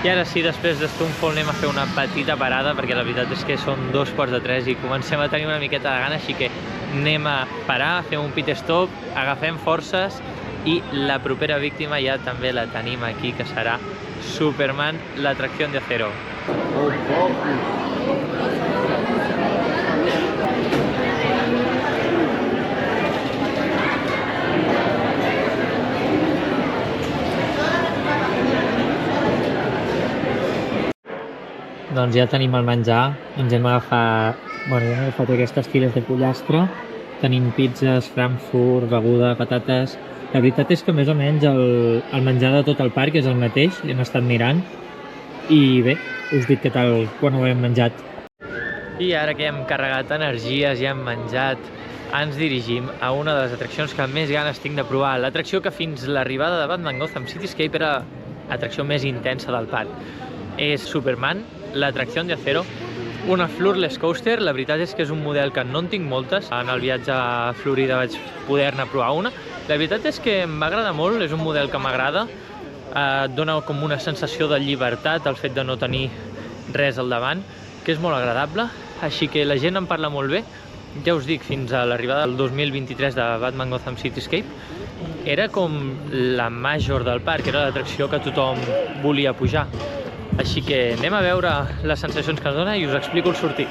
I ara sí, després de Stonefall anem a fer una petita parada, perquè la veritat és que són 2:45 i comencem a tenir una miqueta de gana, així que anem a parar, fem un pit stop, agafem forces i la propera víctima ja també la tenim aquí, que serà Superman, l'atracció de acero. Doncs ja tenim el menjar, ens hem agafat, hem agafat aquestes tires de pollastre, tenim pizzas, Frankfurt, beguda, patates. La veritat és que més o menys el menjar de tot el parc és el mateix, hem estat mirant, i bé, us dic què tal quan ho hem menjat. I ara que hem carregat energies i hem menjat, ens dirigim a una de les atraccions que més ganes tinc de provar, l'atracció que fins l'arribada de Batman Gotham Cityscape era l'atracció més intensa del parc. És Superman, l'atracció de acero, una floorless coaster. La veritat és que és un model que no en tinc moltes. En el viatge a Florida vaig poder-ne provar una. La veritat és que em va agradar molt, és un model que m'agrada. Et dona com una sensació de llibertat el fet de no tenir res al davant, que és molt agradable, així que la gent en parla molt bé. Ja us dic, fins a l'arribada del 2023 de Batman Gotham Cityscape era com la major del parc, era l'atracció que tothom volia pujar. Així que anem a veure les sensacions que ens dona i us explico el sortir.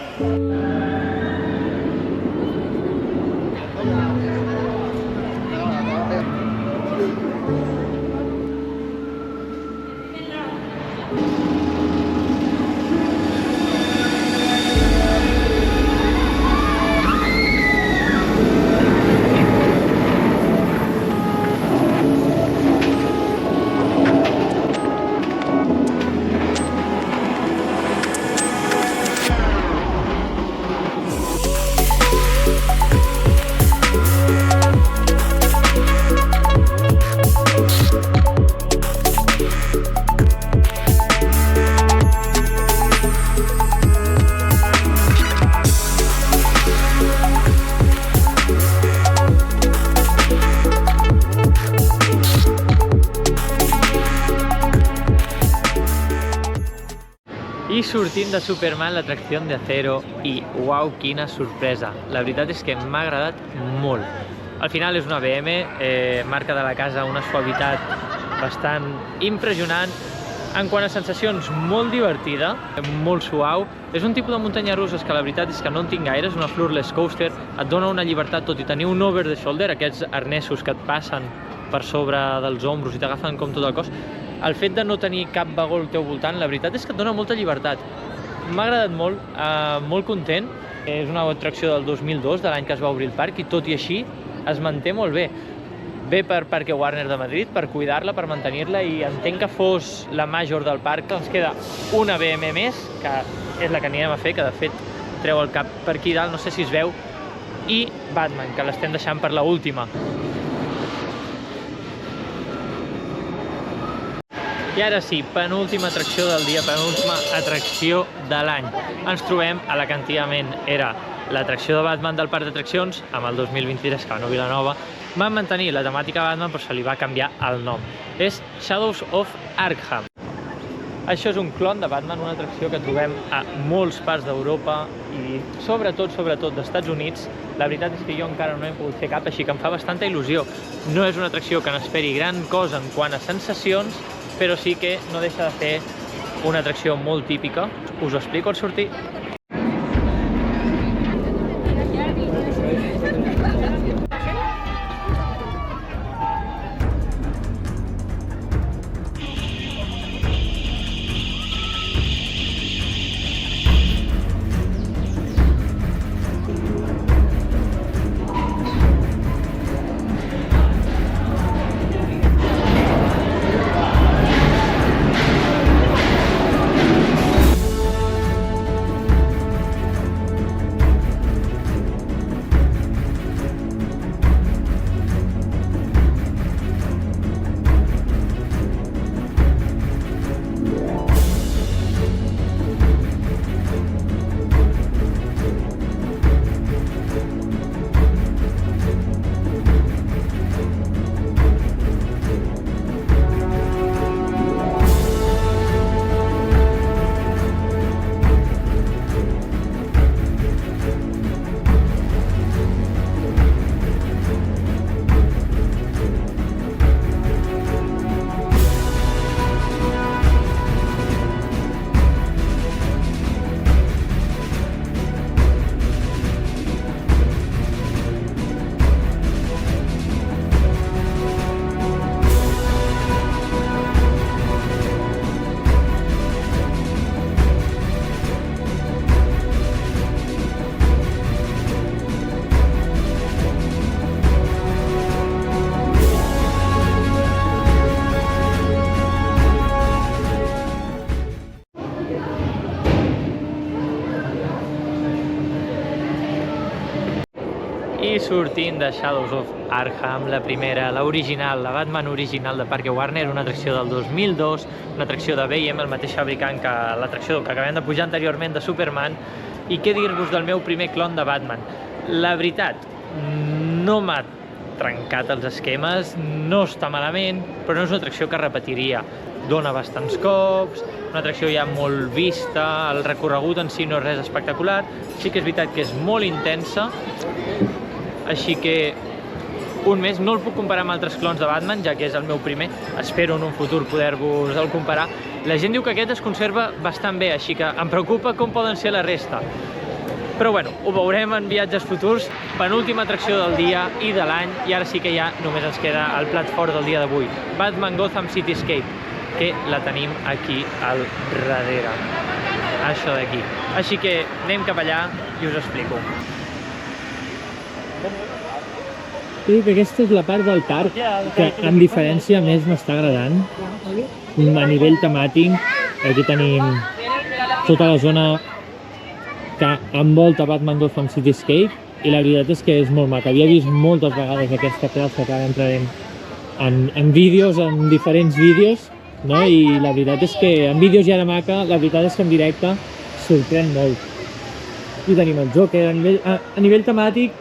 I sortim de Superman, l'atracció de acero, i uau, quina sorpresa! La veritat és que m'ha agradat molt. Al final és una BM, marca de la casa, una suavitat bastant impressionant. En quant a sensacions, molt divertida, molt suau. És un tipus de muntanya russes que la veritat és que no en tinc gaire, és una floorless coaster, et dona una llibertat tot i tenir un over the shoulder, aquests arnesos que et passen per sobre dels ombros i t'agafen com tot el cos. El fet de no tenir cap vagó al teu voltant, la veritat és que et dona molta llibertat. M'ha agradat molt, molt content. És una atracció del 2002, de l'any que es va obrir el parc, i tot i així es manté molt bé. Bé per Parque Warner de Madrid, per cuidar-la, per mantenir-la, i entenc que fos la major del parc. Ens queda una BM més, que és la que anirem a fer, que de fet treu el cap per aquí dalt, no sé si es veu, i Batman, que l'estem deixant per l'última. I ara sí, penúltima atracció del dia, penúltima atracció de l'any. Ens trobem a la que antigament era l'atracció de Batman del parc d'atraccions, amb el 2023, que va a Vilanova. Van mantenir la temàtica Batman, però se li va canviar el nom. És Shadows of Arkham. Això és un clon de Batman, una atracció que trobem a molts parcs d'Europa i sobretot d'Estats Units. La veritat és que jo encara no he pogut fer cap, així que em fa bastanta il·lusió. No és una atracció que n'esperi gran cosa en quant a sensacions, però sí que no deixa de ser una atracció molt típica. Us ho explico al sortir. sortint de Shadows of Arkham, la primera, l'original, la Batman original de Parker Warner, una atracció del 2002, una atracció de B&M, el mateix fabricant que l'atracció que acabem de pujar anteriorment de Superman. I què dir-vos del meu primer clon de Batman? La veritat, no m'ha trencat els esquemes, no està malament, però no és una atracció que repetiria. Dona bastants cops, una atracció ja molt vista, el recorregut en si no és res espectacular, sí que és veritat que és molt intensa, així que un més, no el puc comparar amb altres clons de Batman, ja que és el meu primer, espero en un futur poder-vos el comparar. La gent diu que aquest es conserva bastant bé, així que em preocupa com poden ser la resta. Però bueno, ho veurem en viatges futurs. Penúltima atracció del dia i de l'any, i ara sí que ja només ens queda el plat fort del dia d'avui. Batman Gotham Cityscape, que la tenim aquí al darrere. Això d'aquí. Així que anem cap allà i us explico. Sí, que aquesta és la part del parc que, amb diferència, més m'està agradant. A nivell temàtic, aquí tenim tota la zona que envolta Batman Gotham Cityscape, i la veritat és que és molt maca. Havia vist moltes vegades aquesta plaça que ara entrarem en vídeos, en diferents vídeos, no? I la veritat és que en vídeos ja era maca, la veritat és que en directe sorprèn molt. I tenim el Joker, a nivell temàtic,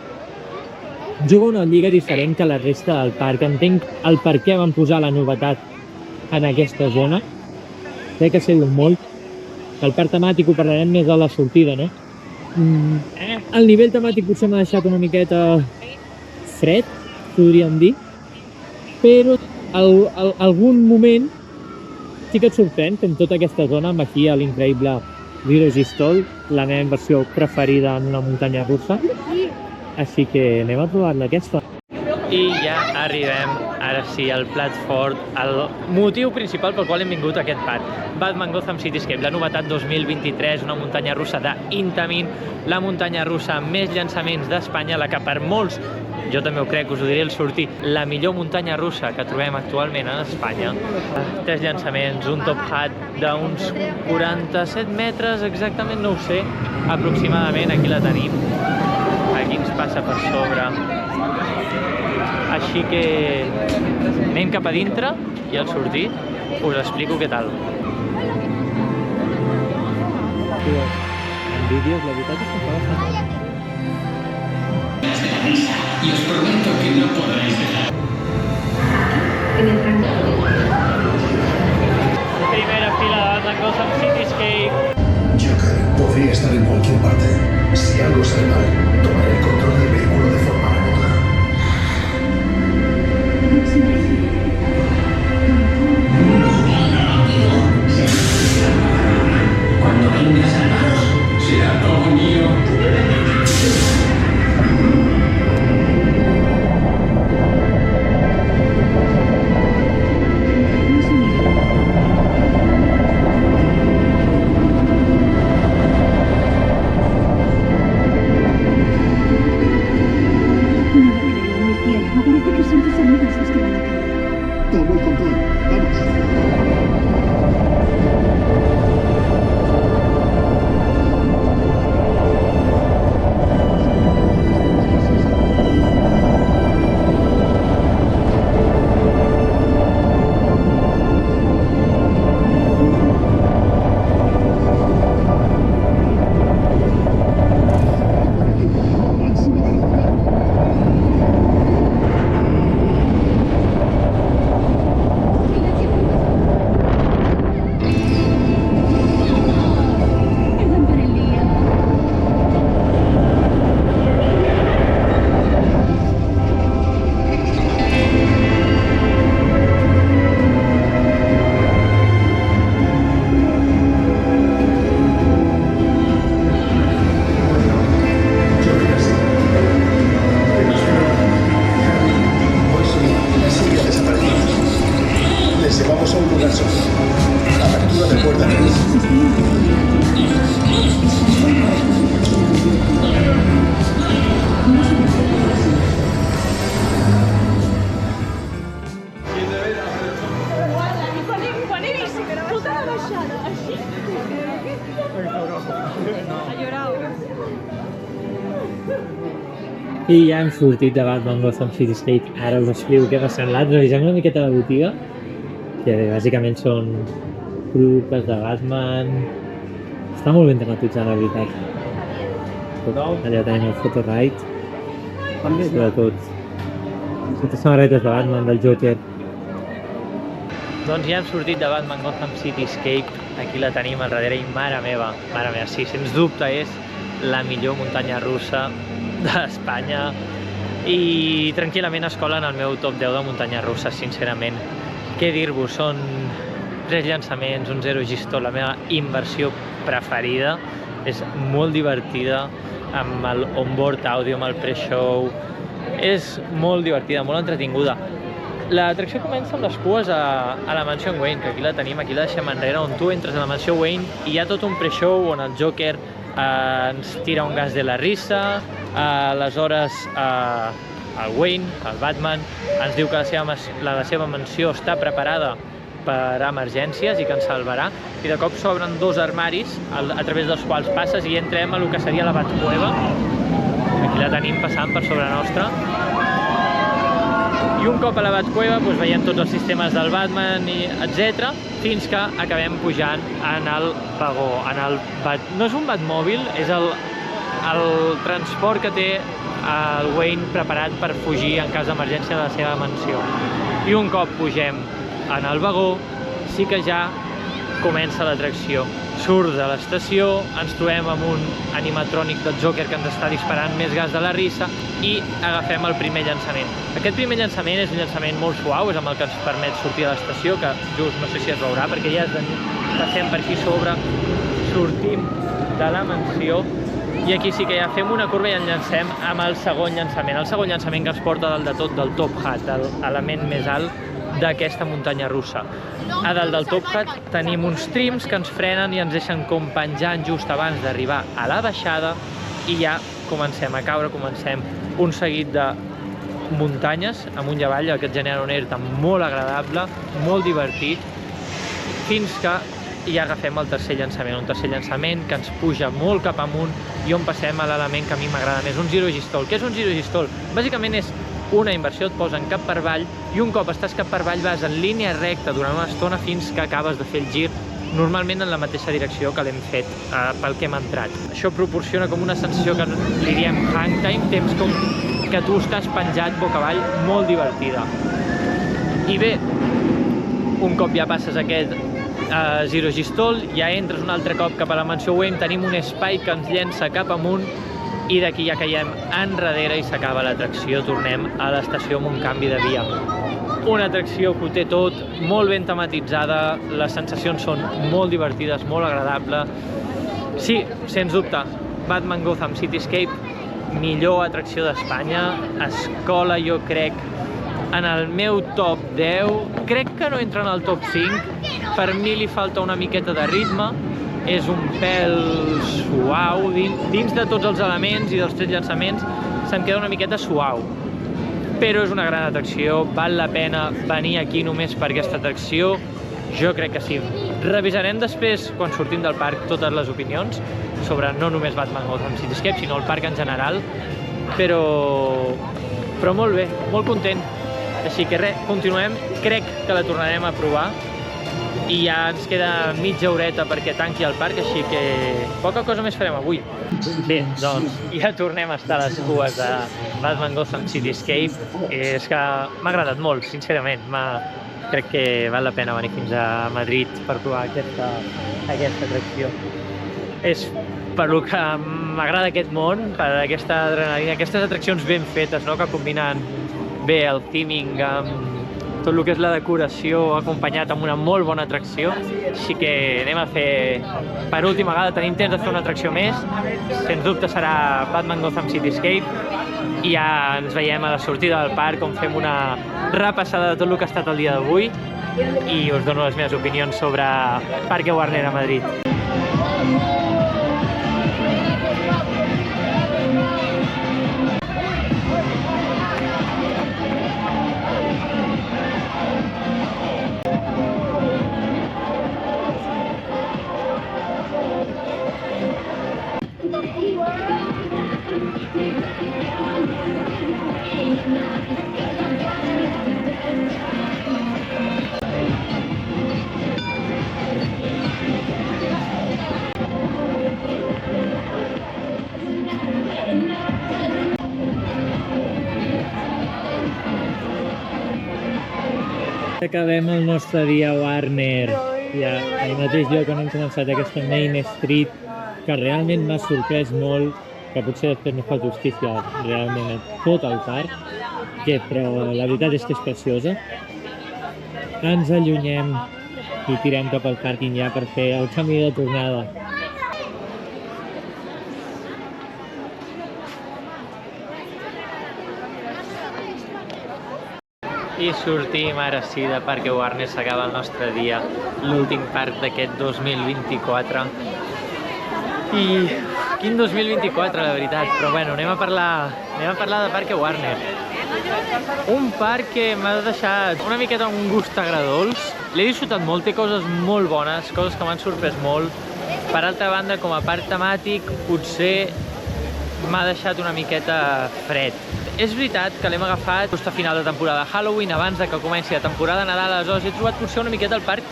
juga una lliga diferent que la resta del parc. Entenc el per què van posar la novetat en aquesta zona. Crec que s'ha dit molt. El parc temàtic ho parlarem més a la sortida, no? El nivell temàtic potser m'ha deixat una miqueta fred, podríem dir, però algun moment sí que et sorprèn, com tota aquesta zona, amb aquí a l'increïble Riddler's Stall, la meva inversió preferida en una muntanya russa. Així que anem a provar-la aquesta. I ja arribem, ara sí, al plat fort, el motiu principal pel qual hem vingut a aquest parc. Batman Gotham Cityscape, la novetat 2023, una muntanya russa d'Intamin, la muntanya russa amb més llançaments d'Espanya, la que per molts, jo també ho crec, us ho diré al sortir, la millor muntanya russa que trobem actualment a Espanya. 3 llançaments, un top hat d'uns 47 metres, exactament no ho sé, aproximadament, aquí la tenim. Aquí ens passa per sobre. Així que anem cap a dintre i al sortir us explico què tal. En vídeos, la veritat és que fa bastant. Y os prometo que no podréis dejar. Primera fila de Batman Gotham Cityscape. Joker podría estar en cualquier parte. Si algo sale mal, tomaré el control del vehículo de forma remota. Cuando vengas al mar, será todo mío. Tomo el control. Vamos. I ja hem sortit de Batman Gotham Cityscape. Ara us explico què passa. Revisem una miqueta la botiga, que bàsicament són productes de Batman. Està molt ben tematitzat, la veritat. Allà tenim el Photorite. Sobretot. Aquestes samarretes de Batman, del Joker. Doncs ja hem sortit de Batman Gotham Cityscape. Aquí la tenim al darrere i mare meva, sí, sens dubte és la millor muntanya russa d'Espanya i tranquil·lament es cola en el meu top 10 de muntanyes russes, sincerament. Què dir-vos? Són 3 llançaments, un Zero G-Stall, la meva inversió preferida. És molt divertida, amb el onboard audio, amb el pre-show. És molt divertida, molt entretinguda. L'atracció comença amb les cues a la mansió Wayne, que aquí la tenim, aquí la deixem enrere, on tu entres a la mansió Wayne i hi ha tot un pre-show on el Joker ens tira un gas de la risa. Aleshores el Wayne, el Batman, ens diu que la seva mansió està preparada per emergències i que ens salvarà, i de cop s'obren 2 armaris a través dels quals passes i entrem a lo que seria la Batcueva. Aquí la tenim passant per sobre nostra. I un cop a la Batcueva veiem tots els sistemes del Batman, etc, fins que acabem pujant en el vagó. No és un Batmòbil, és el transport que té el Wayne preparat per fugir en cas d'emergència de la seva mansió. I un cop pugem en el vagó, sí que ja comença l'atracció. Surt de l'estació, ens trobem amb un animatrònic del Joker que ens està disparant més gas de la risa i agafem el primer llançament. Aquest primer llançament és un llançament molt suau, és amb el que ens permet sortir de l'estació, que just no sé si es veurà perquè ja és de nit, passem per aquí sobre, sortim de la mansió i aquí sí que ja fem una curva i ens llancem amb el segon llançament. El segon llançament que ens porta dalt de tot del Top Hat, l'element més alt d'aquesta muntanya russa. A dalt del Top Hat tenim uns trims que ens frenen i ens deixen com penjant just abans d'arribar a la baixada i ja comencem a caure, comencem un seguit de muntanyes amunt i avall, que et genera un air molt agradable, molt divertit, fins que ja agafem el tercer llançament, un tercer llançament que ens puja molt cap amunt i on passem a l'element que a mi m'agrada més, un Zero G-Stall. Què és un Zero G-Stall? Bàsicament és una inversió, et posen cap per avall i un cop estàs cap per avall vas en línia recta durant una estona fins que acabes de fer el gir, normalment en la mateixa direcció que l'hem fet pel que hem entrat. Això proporciona com una sensació que li diem hang time, temps com que tu estàs penjat boca avall, molt divertida. I bé, un cop ja passes aquest Zero G-Stall, ja entres un altre cop cap a la mansió Wayne, tenim un espai que ens llença cap amunt i d'aquí ja caiem enrere i s'acaba l'atracció, tornem a l'estació amb un canvi de via. Una atracció que ho té tot, molt ben tematitzada, les sensacions són molt divertides, molt agradables. Sí, sens dubte, Batman Gotham Cityscape, millor atracció d'Espanya, es cola, jo crec, en el meu top 10, crec que no entra en el top 5, per mi li falta una miqueta de ritme, és un pèl suau, dins de tots els elements i dels 3 llançaments se'm queda una miqueta suau, però és una gran atracció, val la pena venir aquí només per aquesta atracció, jo crec que sí. Revisarem després, quan sortim del parc, totes les opinions sobre no només Batman Gotham Cityscape, sinó el parc en general, però molt bé, molt content. Així que res, continuem, crec que la tornarem a provar i ja ens queda mitja horeta perquè tanqui el parc, així que poca cosa més farem avui. Bé, doncs ja tornem a estar a les cues de Batman Gotham Cityscape. És que m'ha agradat molt, sincerament. Crec que val la pena venir fins a Madrid per provar aquesta atracció. És per lo que m'agrada aquest món, per aquesta adrenalina, aquestes atraccions ben fetes, no?, que combinen bé el theming amb tot el que és la decoració, acompanyat amb una molt bona atracció. Així que anem a fer, per última vegada, tenim temps de fer una atracció més. Sens dubte serà Batman Gotham Cityscape i ja ens veiem a la sortida del parc on fem una repassada de tot el que ha estat el dia d'avui i us dono les meves opinions sobre Parque Warner a Madrid. acabem el nostre dia a Warner, ja al mateix lloc on hem començat aquesta Main Street, que realment m'ha sorprès molt, que potser després no fa justícia realment a tot el parc, però la veritat és que és preciosa. Ens allunyem i tirem cap al pàrquing ja per fer el camí de tornada. I sortim ara sí de Parque Warner, s'acaba el nostre dia, l'últim parc d'aquest 2024. I quin 2024, la veritat, però bueno, anem a parlar de Parque Warner. Un parc que m'ha deixat una miqueta un gust agredolç. L'he disfrutat molt, té coses molt bones, coses que m'han sorprès molt. Per altra banda, com a parc temàtic, potser m'ha deixat una miqueta fred. És veritat que l'hem agafat just a final de temporada Halloween, abans de que comenci la temporada Nadal, aleshores he trobat potser una miqueta el parc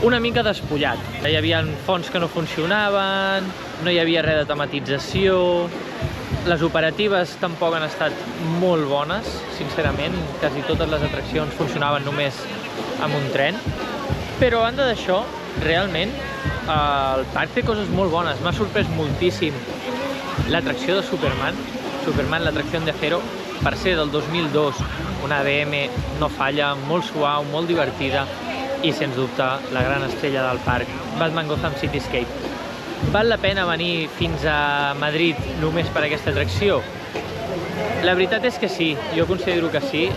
una mica despullat. Hi havia fonts que no funcionaven, no hi havia res de tematització, les operatives tampoc han estat molt bones, sincerament, quasi totes les atraccions funcionaven només amb un tren, però a banda d'això, realment, el parc té coses molt bones, m'ha sorprès moltíssim l'atracció de Superman, l'atracció de Acero, per ser del 2002, una ADM no falla, molt suau, molt divertida i, sens dubte, la gran estrella del parc, Batman Gotham Cityscape. Val la pena venir fins a Madrid només per aquesta atracció? La veritat és que sí, jo considero que sí.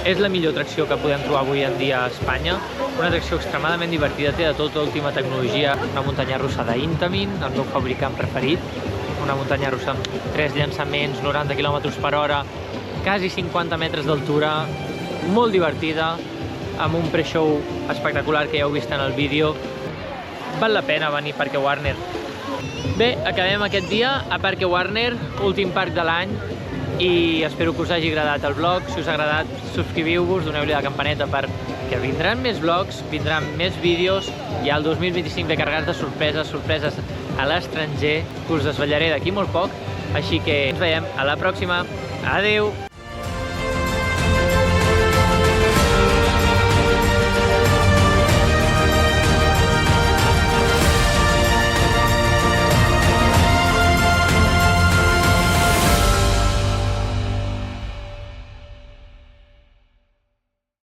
És la millor atracció que podem trobar avui en dia a Espanya. Una atracció extremadament divertida, té de tota l'última tecnologia, una muntanya russa d'Intamin, el meu fabricant preferit, una muntanya russa amb 3 llançaments, 90 km/h, quasi 50 metres d'altura, molt divertida, amb un pre-show espectacular que ja heu vist en el vídeo. Val la pena venir a Parque Warner. Bé, acabem aquest dia a Parque Warner, últim parc de l'any, i espero que us hagi agradat el vlog. Si us ha agradat, subscriviu-vos, doneu-li la campaneta perquè vindran més vlogs, vindran més vídeos, i el 2025 ve carregat de sorpreses a l'estranger, que us desvetllaré d'aquí molt poc, així que ens veiem a la pròxima. Adeu!